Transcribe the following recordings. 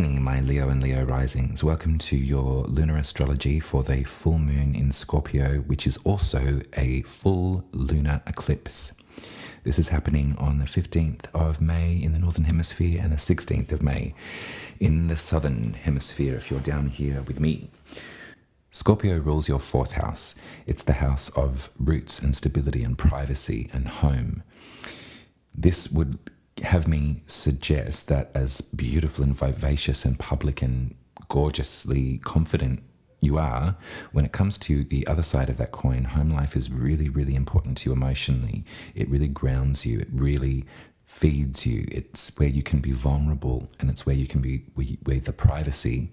evening, my Leo and Leo risings. Welcome to your lunar astrology for the full moon in Scorpio, which is also a full lunar eclipse. This is happening on the 15th of May in the Northern Hemisphere and the 16th of May in the Southern Hemisphere, if you're down here with me. Scorpio rules your fourth house. It's the house of roots and stability and privacy and home. This would have me suggest that as beautiful and vivacious and public and gorgeously confident you are, when it comes to the other side of that coin, home life is really, really important to you emotionally. It really grounds you. It really feeds you. It's where you can be vulnerable, and it's where you can be, where the privacy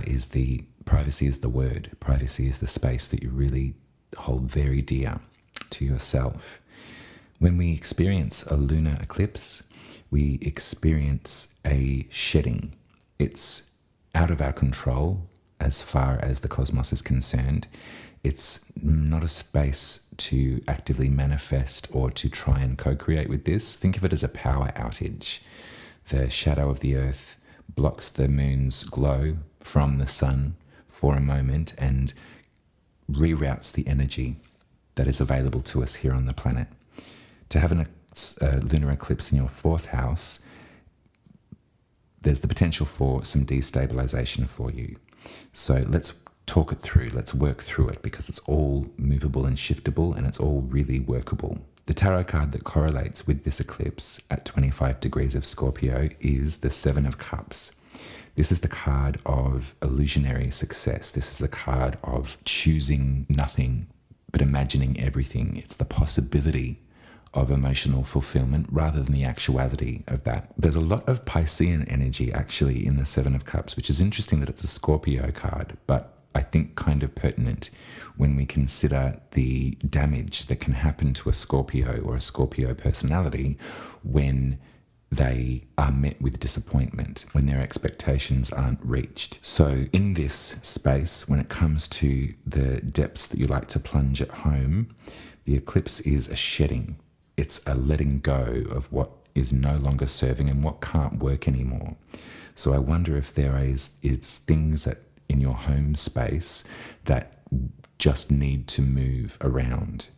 is the word. Privacy is the space that you really hold very dear to yourself. When we experience a lunar eclipse, we experience a shedding. It's out of our control as far as the cosmos is concerned. It's not a space to actively manifest or to try and co-create with this. Think of it as a power outage. The shadow of the earth blocks the moon's glow from the sun for a moment and reroutes the energy that is available to us here on the planet. To have a lunar eclipse in your fourth house, there's the potential for some destabilization for you. So let's talk it through. Let's work through it, because it's all movable and shiftable, and it's all really workable. The tarot card that correlates with this eclipse at 25 degrees of Scorpio is the Seven of Cups. This is the card of illusionary success. This is the card of choosing nothing but imagining everything. It's the possibility of emotional fulfillment rather than the actuality of that. There's a lot of Piscean energy actually in the Seven of Cups, which is interesting that it's a Scorpio card, but I think kind of pertinent when we consider the damage that can happen to a Scorpio or a Scorpio personality when they are met with disappointment, when their expectations aren't reached. So in this space, when it comes to the depths that you like to plunge at home, the eclipse is a shedding. It's a letting go of what is no longer serving and what can't work anymore. So I wonder if there is things that in your home space that just need to move around.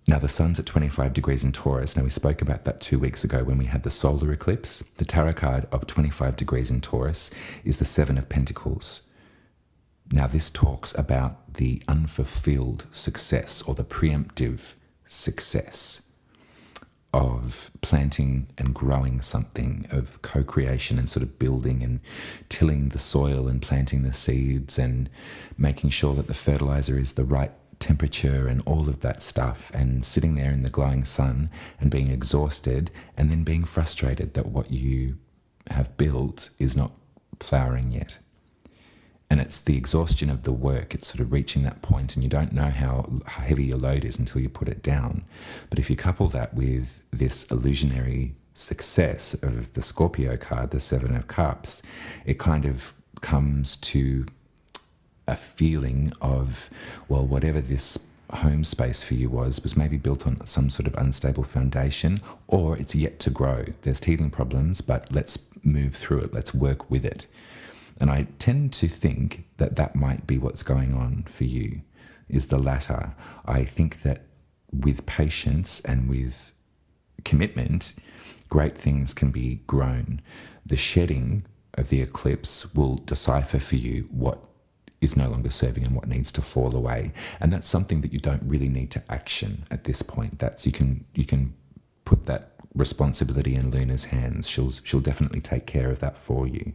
Now, the sun's at 25 degrees in Taurus. Now, we spoke about that 2 weeks ago when we had the solar eclipse. The tarot card of 25 degrees in Taurus is the Seven of Pentacles. Now, this talks about the unfulfilled success or the preemptive success of planting and growing something, of co-creation and sort of building and tilling the soil and planting the seeds and making sure that the fertilizer is the right temperature and all of that stuff, and sitting there in the glowing sun and being exhausted and then being frustrated that what you have built is not flowering yet. And it's the exhaustion of the work. It's sort of reaching that point and you don't know how heavy your load is until you put it down. But if you couple that with this illusionary success of the Scorpio card, the Seven of Cups, it kind of comes to a feeling of, well, whatever this home space for you was maybe built on some sort of unstable foundation, or it's yet to grow. There's teething problems, but let's move through it. Let's work with it. And I tend to think that that might be what's going on for you, is the latter. I think that with patience and with commitment, great things can be grown. The shedding of the eclipse will decipher for you what is no longer serving and what needs to fall away. And that's something that you don't really need to action at this point. That's you can put that responsibility in Luna's hands. She'll definitely take care of that for you,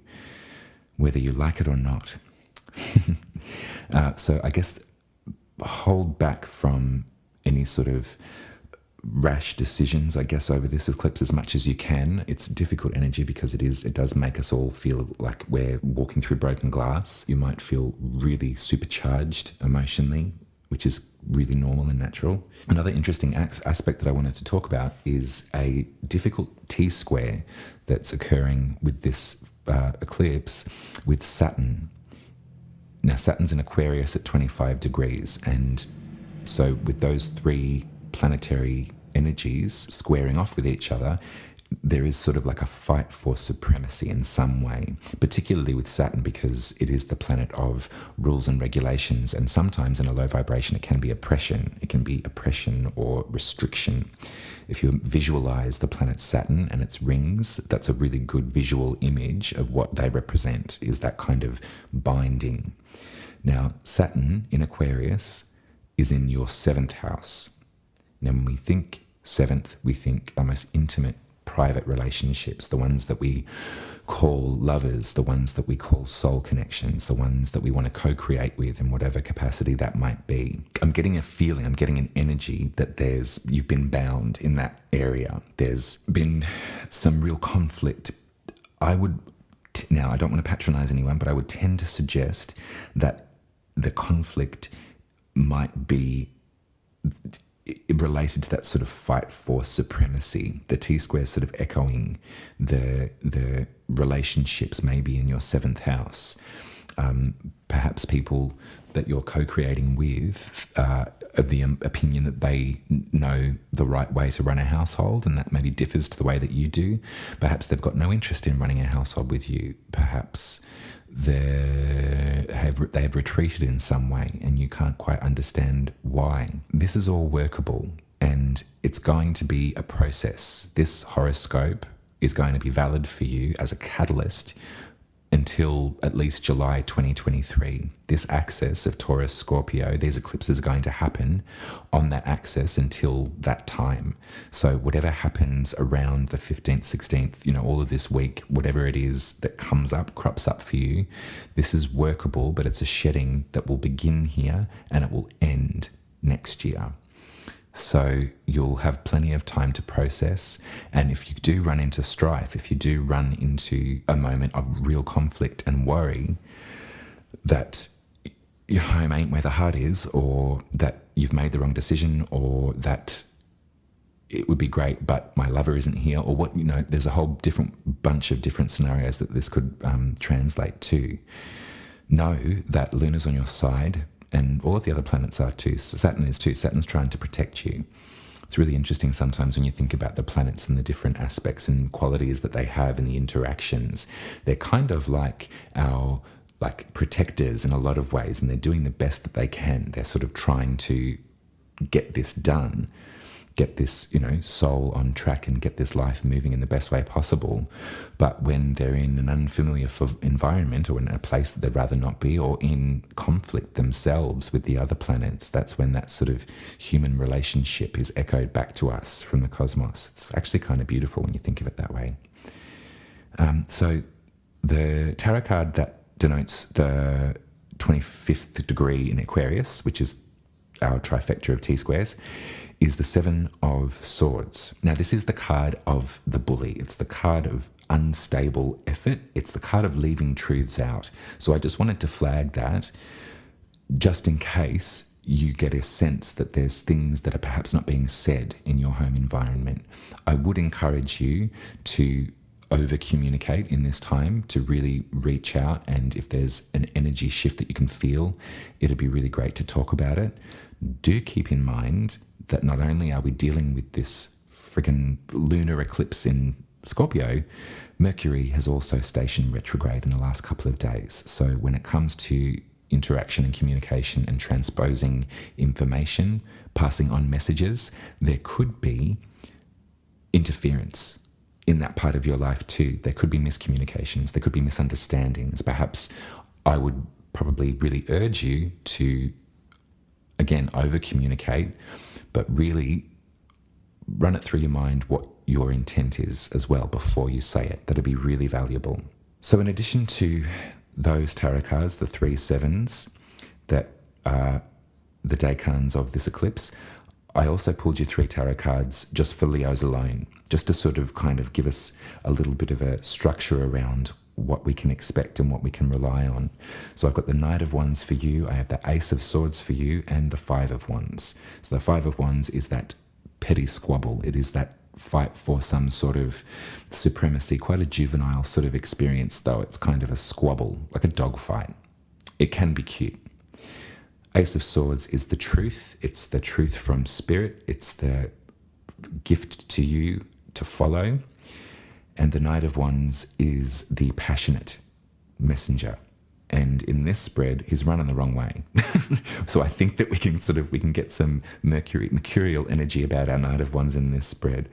whether you like it or not. So I guess hold back from any sort of rash decisions, I guess, over this eclipse as much as you can. It's difficult energy because it does make us all feel like we're walking through broken glass. You might feel really supercharged emotionally, which is really normal and natural. Another interesting aspect that I wanted to talk about is a difficult T-square that's occurring with this eclipse with Saturn. Now, Saturn's in Aquarius at 25 degrees, and so with those three planetary energies squaring off with each other, there is sort of like a fight for supremacy in some way, particularly with Saturn, because it is the planet of rules and regulations. And sometimes in a low vibration, it can be oppression. It can be oppression or restriction. If you visualize the planet Saturn and its rings, that's a really good visual image of what they represent, is that kind of binding. Now, Saturn in Aquarius is in your 7th house. Now, when we think 7th, we think our most intimate, private relationships, the ones that we call lovers, the ones that we call soul connections, the ones that we want to co-create with in whatever capacity that might be. I'm getting a feeling, I'm getting an energy that you've been bound in that area. There's been some real conflict. Now, I don't want to patronize anyone, but I would tend to suggest that the conflict might be related to that sort of fight for supremacy. The T-square sort of echoing the relationships maybe in your 7th house. Perhaps people that you're co-creating with of the opinion that they know the right way to run a household, and that maybe differs to the way that you do. Perhaps they've got no interest in running a household with you. Perhaps they have retreated in some way and you can't quite understand why. This is all workable, and it's going to be a process. This horoscope is going to be valid for you as a catalyst until at least July 2023. This axis of Taurus, Scorpio, these eclipses are going to happen on that axis until that time. So whatever happens around the 15th, 16th, all of this week, whatever it is that crops up for you, this is workable, but it's a shedding that will begin here and it will end next year. So you'll have plenty of time to process. And if you do run into strife, if you do run into a moment of real conflict and worry that your home ain't where the heart is, or that you've made the wrong decision, or that it would be great, but my lover isn't here, or what, there's a whole bunch of different scenarios that this could translate to. Know that Luna's on your side, and all of the other planets are too. So Saturn is too. Saturn's trying to protect you. It's really interesting sometimes when you think about the planets and the different aspects and qualities that they have and the interactions. They're kind of like our protectors in a lot of ways, and they're doing the best that they can. They're sort of trying to get this done, get this, soul on track and get this life moving in the best way possible. But when they're in an unfamiliar environment, or in a place that they'd rather not be, or in conflict themselves with the other planets, that's when that sort of human relationship is echoed back to us from the cosmos. It's actually kind of beautiful when you think of it that way. So the tarot card that denotes the 25th degree in Aquarius, which is our trifecta of T-squares, is the 7 of Swords. Now, this is the card of the bully. It's the card of unstable effort. It's the card of leaving truths out. So I just wanted to flag that just in case you get a sense that there's things that are perhaps not being said in your home environment. I would encourage you to over-communicate in this time, to really reach out, and if there's an energy shift that you can feel, it'd be really great to talk about it. Do keep in mind that not only are we dealing with this friggin' lunar eclipse in Scorpio, Mercury has also stationed retrograde in the last couple of days. So when it comes to interaction and communication and transposing information, passing on messages, there could be interference in that part of your life too. There could be miscommunications, there could be misunderstandings. Perhaps I would probably really urge you to, again, over-communicate, but really run it through your mind what your intent is as well before you say it. That'd be really valuable. So in addition to those tarot cards, the 3 sevens that are the decans of this eclipse, I also pulled you 3 tarot cards just for Leos alone, just to sort of kind of give us a little bit of a structure around what we can expect and what we can rely on. So I've got the Knight of Wands for you, I have the Ace of Swords for you, and the 5 of Wands. So the 5 of Wands is that petty squabble. It is that fight for some sort of supremacy, quite a juvenile sort of experience though. It's kind of a squabble, like a dog fight. It can be cute. Ace of Swords is the truth. It's the truth from spirit. It's the gift to you to follow. And the Knight of Wands is the passionate messenger. And in this spread, he's running the wrong way. So I think that we can get some mercurial energy about our Knight of Wands in this spread.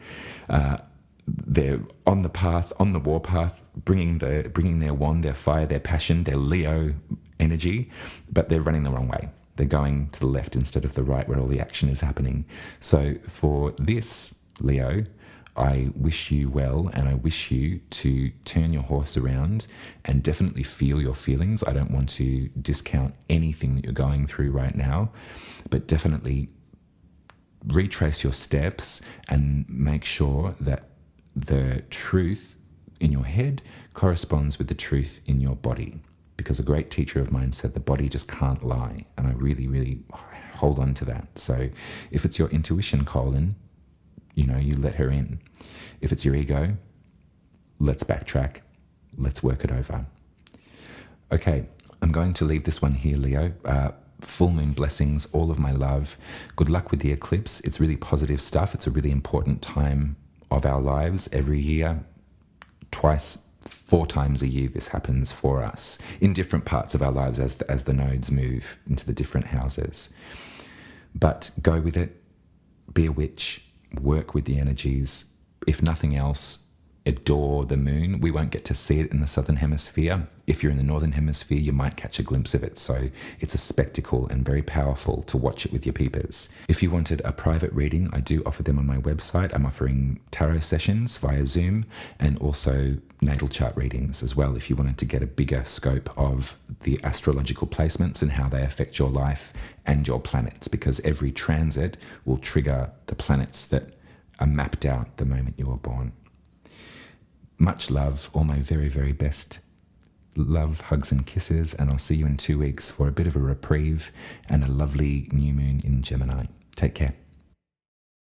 They're on the path, on the warpath, bringing their wand, their fire, their passion, their Leo energy, but they're running the wrong way. They're going to the left instead of the right, where all the action is happening. So for this, Leo, I wish you well, and I wish you to turn your horse around and definitely feel your feelings. I don't want to discount anything that you're going through right now, but definitely retrace your steps and make sure that the truth in your head corresponds with the truth in your body. Because a great teacher of mine said the body just can't lie, and I really, really hold on to that. So if it's your intuition calling, you let her in. If it's your ego, let's backtrack. Let's work it over. Okay, I'm going to leave this one here, Leo. Full moon blessings, all of my love. Good luck with the eclipse. It's really positive stuff. It's a really important time of our lives. Every year, twice, 4 times a year, this happens for us in different parts of our lives as the nodes move into the different houses. But go with it. Be a witch. Work with the energies. If nothing else, adore the moon. We won't get to see it in the southern hemisphere. If you're in the northern hemisphere, you might catch a glimpse of it. So it's a spectacle and very powerful to watch it with your peepers. If you wanted a private reading, I do offer them on my website. I'm offering tarot sessions via Zoom and also natal chart readings as well, if you wanted to get a bigger scope of the astrological placements and how they affect your life and your planets, because every transit will trigger the planets that are mapped out the moment you were born. Much love, all my very, very best. Love, hugs and kisses, and I'll see you in 2 weeks for a bit of a reprieve and a lovely new moon in Gemini. Take care.